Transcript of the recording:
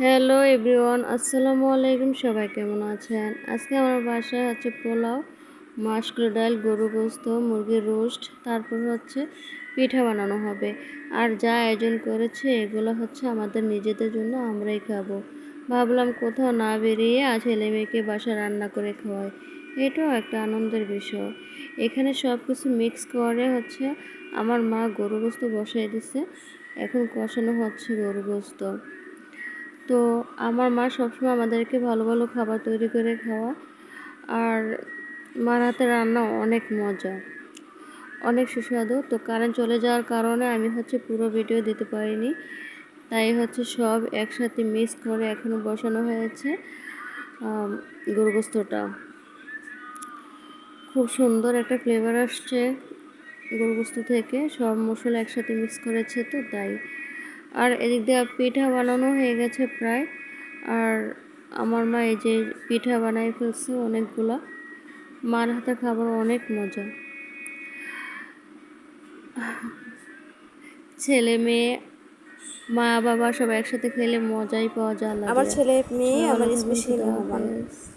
Hello everyone, আসসালামু আলাইকুম। সবাই কেমন আছেন? আজকে আমার বাসায় হচ্ছে পোলাও, মাসকলাই ডাল, গরু গোস্ত, মুরগির রোস্ট, তারপর হচ্ছে পিঠা বানানো হবে। আর যা আয়োজন করেছে এগুলো হচ্ছে আমাদের নিজেদের জন্য, আমরাই খাবো। ভাবলাম কোথাও না বেরিয়ে ছেলে মেয়েকে বাসায় রান্না করে খাওয়াই, এটাও একটা আনন্দের বিষয়। এখানে সব কিছু মিক্স করে হচ্ছে আমার মা গরু গোস্ত বসাই দিছে, এখন কষানো হচ্ছে গরু গোস্ত। তো আমার মা সবসময় আমাদেরকে ভালো ভালো খাবার তৈরি করে খাওয়া, আর মার হাতের রান্না অনেক মজা, অনেক সুস্বাদু। তো কারেন্ট চলে যাওয়ার কারণে আমি হচ্ছে পুরো ভিডিও দিতে পারিনি, তাই হচ্ছে সব একসাথে মিক্স করে এখনও বসানো হয়েছে। গরু গোস্তটা খুব সুন্দর একটা ফ্লেভার আসছে গরু গোস্ত থেকে, সব মশলা একসাথে মিক্স করেছে তো তাই। আর এদিক দিয়ে পিঠা বানানো হয়ে গেছে প্রায়। আর আমার মা এই যে পিঠা বানাই ফেলছে অনেকগুলা। মার হাতে খাবার অনেক মজা, ছেলে মেয়ে মা বাবা সব একসাথে খেলে মজাই পাওয়া যায় আলাদা। আমার ছেলে মেয়ে সবাই ভালো আমার থাকবেন, স্পেশাল খুদা মেহমান। হাফেজ।